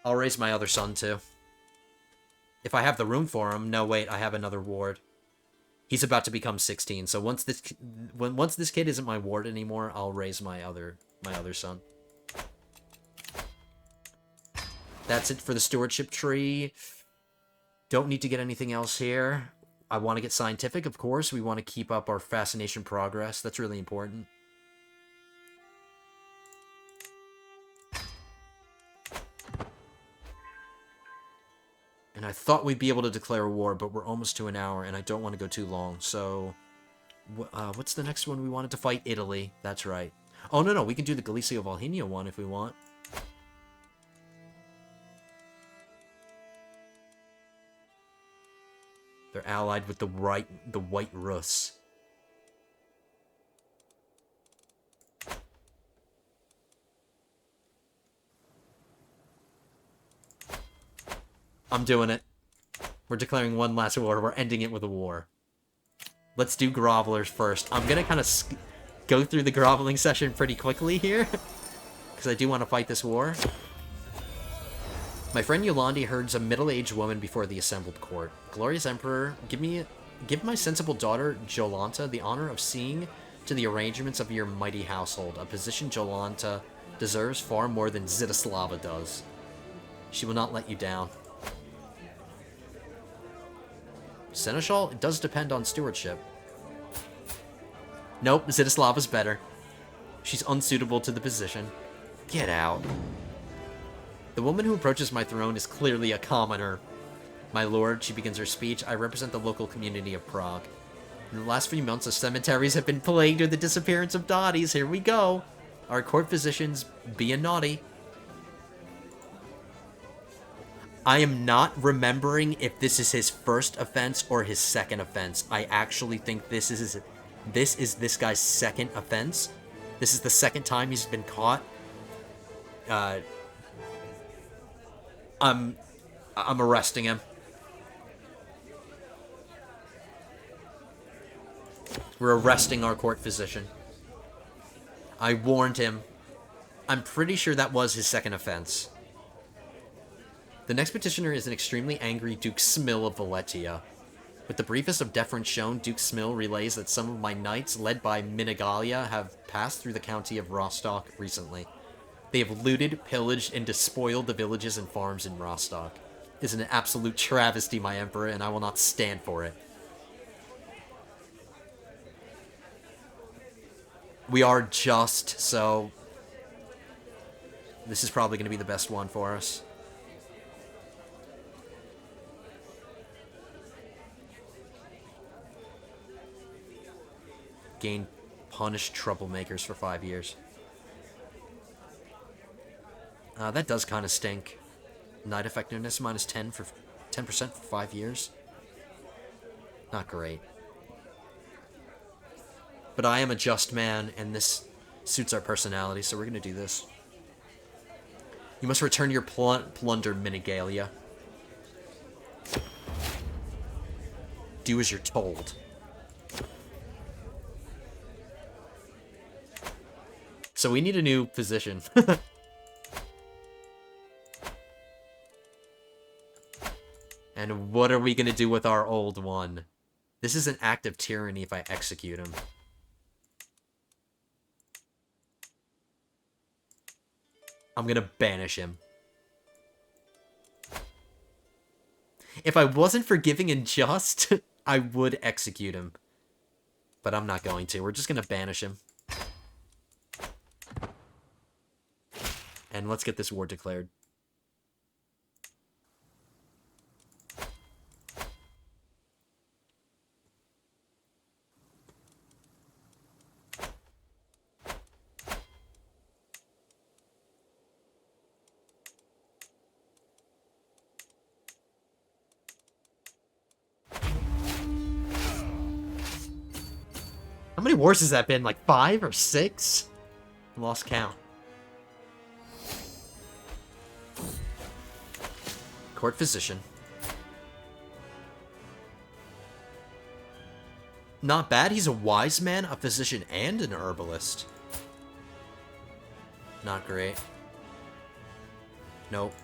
I'll raise my other son, too. If I have the room for him. No, wait, I have another ward. He's about to become 16, so once this kid isn't my ward anymore, I'll raise my other son. That's it for the stewardship tree. Don't need to get anything else here. I want to get scientific, of course. We want to keep up our fascination progress. That's really important. And I thought we'd be able to declare war, but we're almost to an hour, and I don't want to go too long. So, what's the next one we wanted to fight? Italy. That's right. Oh, no, we can do the Galicio-Volhynia one if we want. They're allied with the White Rus. I'm doing it. We're declaring one last war. We're ending it with a war. Let's do grovelers first. I'm gonna kind of go through the groveling session pretty quickly here. Because I do want to fight this war. My friend Yolandi herds a middle-aged woman before the assembled court. Glorious Emperor, give my sensible daughter, Jolanta, the honor of seeing to the arrangements of your mighty household, a position Jolanta deserves far more than Zitislava does. She will not let you down. Seneschal? It does depend on stewardship. Nope, Zitislava's better. She's unsuitable to the position. Get out. The woman who approaches my throne is clearly a commoner. My lord, she begins her speech, I represent the local community of Prague. In the last few months, the cemeteries have been plagued with the disappearance of bodies. Here we go. Our court physicians being naughty. I am not remembering if this is his first offense or his second offense. I actually think this is this guy's second offense. This is the second time he's been caught. I'm arresting him. We're arresting our court physician. I warned him. I'm pretty sure that was his second offense. The next petitioner is an extremely angry Duke Smill of Valetia. With the briefest of deference shown, Duke Smill relays that some of my knights, led by Minigalia, have passed through the county of Rostock recently. They have looted, pillaged, and despoiled the villages and farms in Rostock. It is an absolute travesty, my emperor, and I will not stand for it. We are just, so this is probably going to be the best one for us. Gain punish troublemakers for 5 years. That does kind of stink. Knight effectiveness minus 10% for 5 years. Not great. But I am a just man, and this suits our personality, so we're going to do this. You must return your plunder, Minigalia. Do as you're told. So we need a new position. And what are we going to do with our old one? This is an act of tyranny if I execute him. I'm going to banish him. If I wasn't forgiving and just, I would execute him. But I'm not going to. We're just going to banish him. And let's get this war declared. How many wars has that been? Like 5 or 6? I lost count. Court physician. Not bad. He's a wise man, a physician, and an herbalist. Not great. Nope.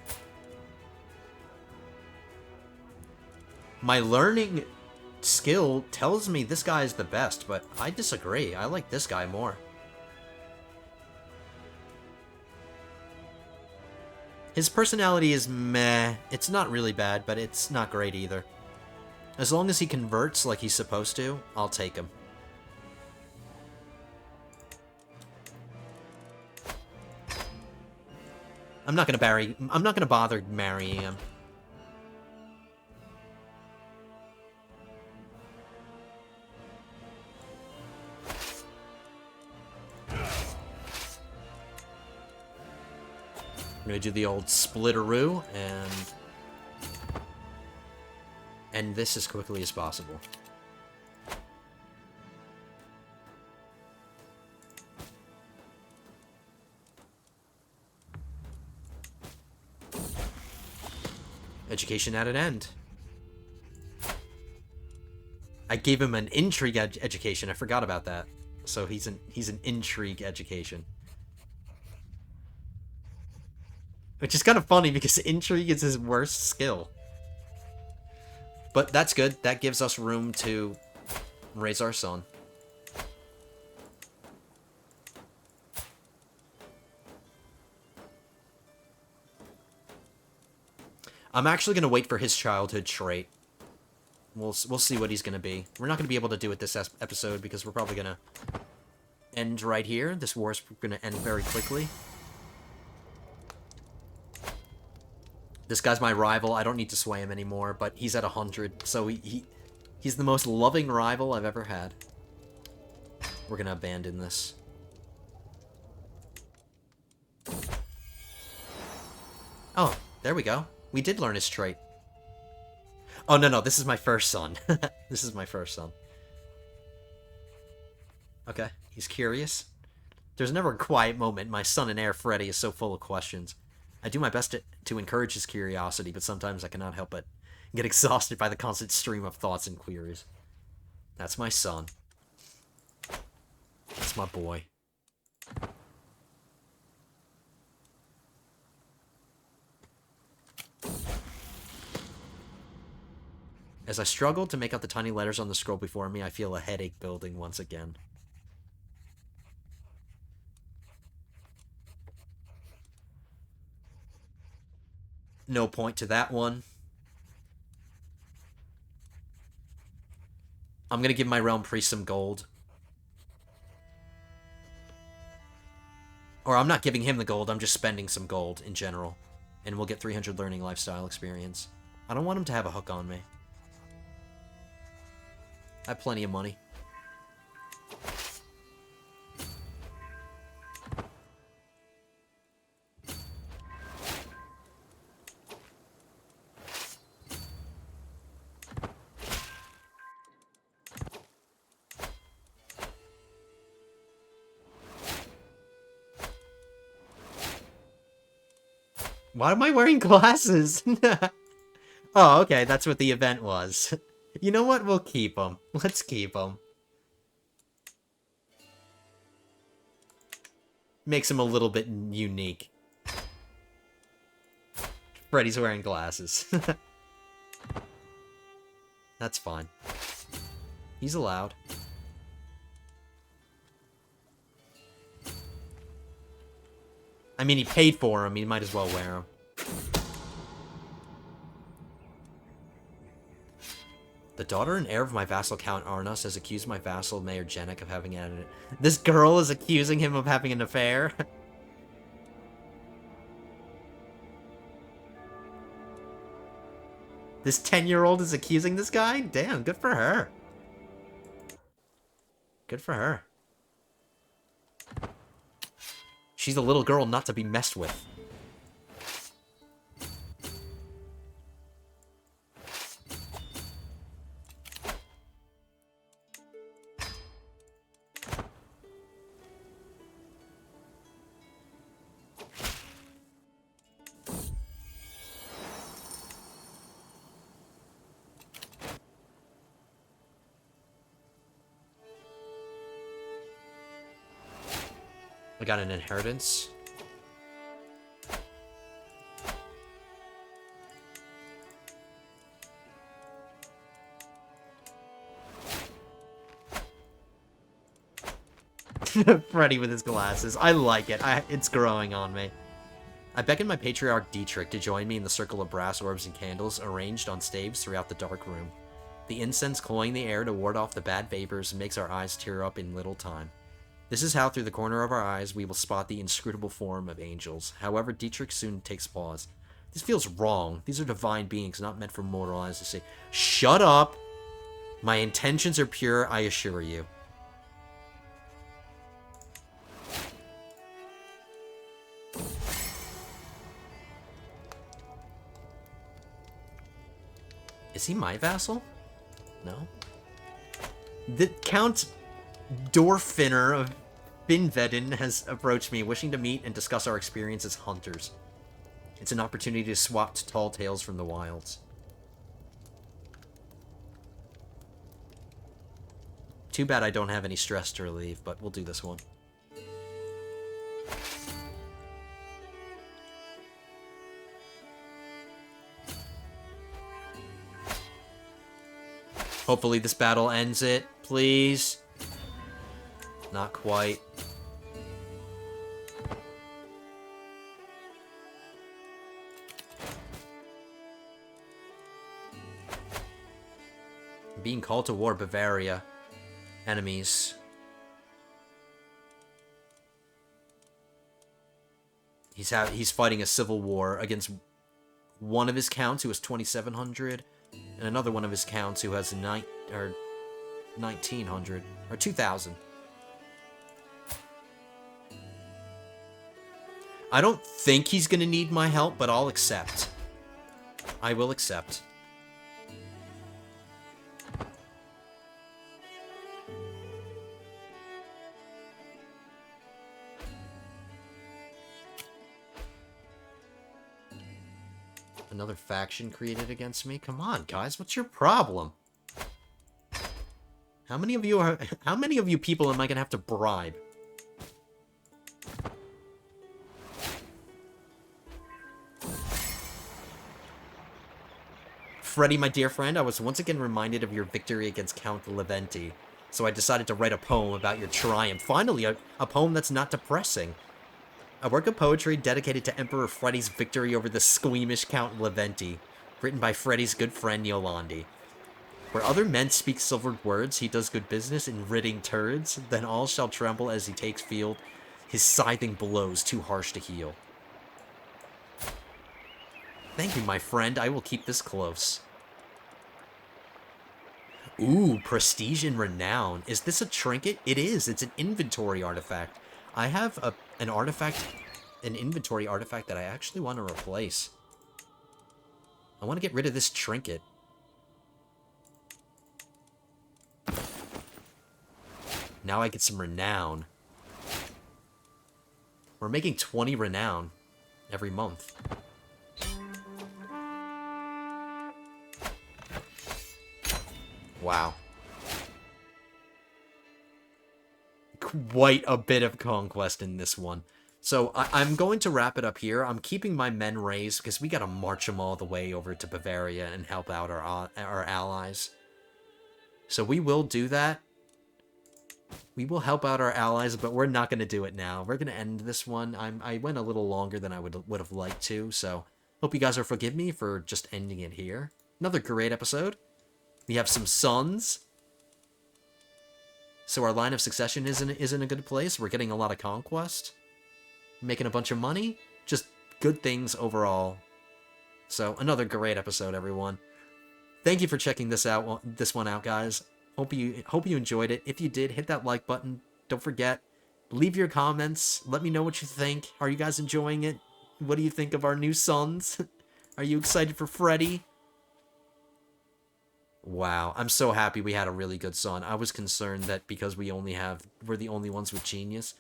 My learning skill tells me this guy is the best, but I disagree. I like this guy more. His personality is meh. It's not really bad, but it's not great either. As long as he converts like he's supposed to, I'll take him. I'm not gonna bother marrying him. I'm gonna do the old splitteroo and end this as quickly as possible. Education at an end. I gave him an intrigue education. I forgot about that. So he's an intrigue education. Which is kind of funny because intrigue is his worst skill. But that's good. That gives us room to raise our son. I'm actually going to wait for his childhood trait. We'll see what he's going to be. We're not going to be able to do it this episode because we're probably going to end right here. This war is going to end very quickly. This guy's my rival. I don't need to sway him anymore, but he's at 100, so he's the most loving rival I've ever had. We're gonna abandon this. Oh, there we go. We did learn his trait. Oh, no, this is my first son. This is my first son. Okay, he's curious. There's never a quiet moment. My son and heir, Freddy, is so full of questions. I do my best to encourage his curiosity, but sometimes I cannot help but get exhausted by the constant stream of thoughts and queries. That's my son. That's my boy. As I struggle to make out the tiny letters on the scroll before me, I feel a headache building once again. No point to that one. I'm gonna give my Realm Priest some gold. Or I'm not giving him the gold, I'm just spending some gold in general. And we'll get 300 learning lifestyle experience. I don't want him to have a hook on me. I have plenty of money. Why am I wearing glasses? Oh, okay, that's what the event was. You know what? We'll keep them. Let's keep them. Makes him a little bit unique. Freddy's wearing glasses. That's fine. He's allowed. I mean, he paid for him. He might as well wear him. The daughter and heir of my vassal Count Arnas has accused my vassal Mayor Jenik of having an... This girl is accusing him of having an affair? This 10-year-old is accusing this guy? Damn, good for her. Good for her. She's a little girl not to be messed with. I got an inheritance. Freddy with his glasses. I like it. It's growing on me. I beckon my patriarch Dietrich to join me in the circle of brass orbs and candles arranged on staves throughout the dark room. The incense cloying the air to ward off the bad vapors makes our eyes tear up in little time. This is how, through the corner of our eyes, we will spot the inscrutable form of angels. However, Dietrich soon takes pause. This feels wrong. These are divine beings, not meant for mortal eyes to see. Shut up! My intentions are pure, I assure you. Is he my vassal? No. The Count Dorfinner of Finveden has approached me, wishing to meet and discuss our experience as hunters. It's an opportunity to swap tall tales from the wilds. Too bad I don't have any stress to relieve, but we'll do this one. Hopefully this battle ends it, please. Not quite. Being called to war, Bavaria. Enemies. He's fighting a civil war against one of his counts who has 2,700, and another one of his counts who has 1,900 or 2,000. I don't think he's gonna need my help, but I'll accept. I will accept. Another faction created against me? Come on, guys, what's your problem? How many of you people am I gonna have to bribe? Freddy, my dear friend, I was once again reminded of your victory against Count Leventi, so I decided to write a poem about your triumph. Finally, a poem that's not depressing. A work of poetry dedicated to Emperor Freddy's victory over the squeamish Count Leventi, written by Freddy's good friend Yolandi. Where other men speak silvered words, he does good business in ridding turds, then all shall tremble as he takes field, his scything blows too harsh to heal. Thank you, my friend. I will keep this close. Ooh, prestige and renown. Is this a trinket? It is. It's an inventory artifact. I have an inventory artifact that I actually want to replace. I want to get rid of this trinket. Now I get some renown. We're making 20 renown every month. Wow. Quite a bit of conquest in this one. So I'm going to wrap it up here. I'm keeping my men raised because we got to march them all the way over to Bavaria and help out our allies. So we will do that. We will help out our allies, but we're not going to do it now. We're going to end this one. I went a little longer than I would have liked to, so hope you guys will forgive me for just ending it here. Another great episode. We have some sons. So our line of succession is in a good place. We're getting a lot of conquest. Making a bunch of money. Just good things overall. So another great episode, everyone. Thank you for checking this one out, guys. Hope you enjoyed it. If you did, hit that like button. Don't forget, leave your comments. Let me know what you think. Are you guys enjoying it? What do you think of our new sons? Are you excited for Freddy? Wow, I'm so happy we had a really good son. I was concerned that because we're the only ones with genius,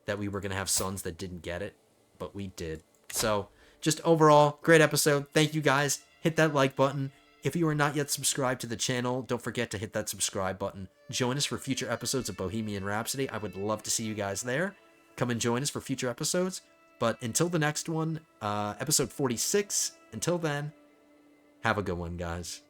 that we were going to have sons that didn't get it, but we did. So, just overall, great episode. Thank you guys. Hit that like button. If you are not yet subscribed to the channel, don't forget to hit that subscribe button. Join us for future episodes of Bohemian Rhapsody. I would love to see you guys there. Come and join us for future episodes. But until the next one, episode 46, until then, have a good one, guys.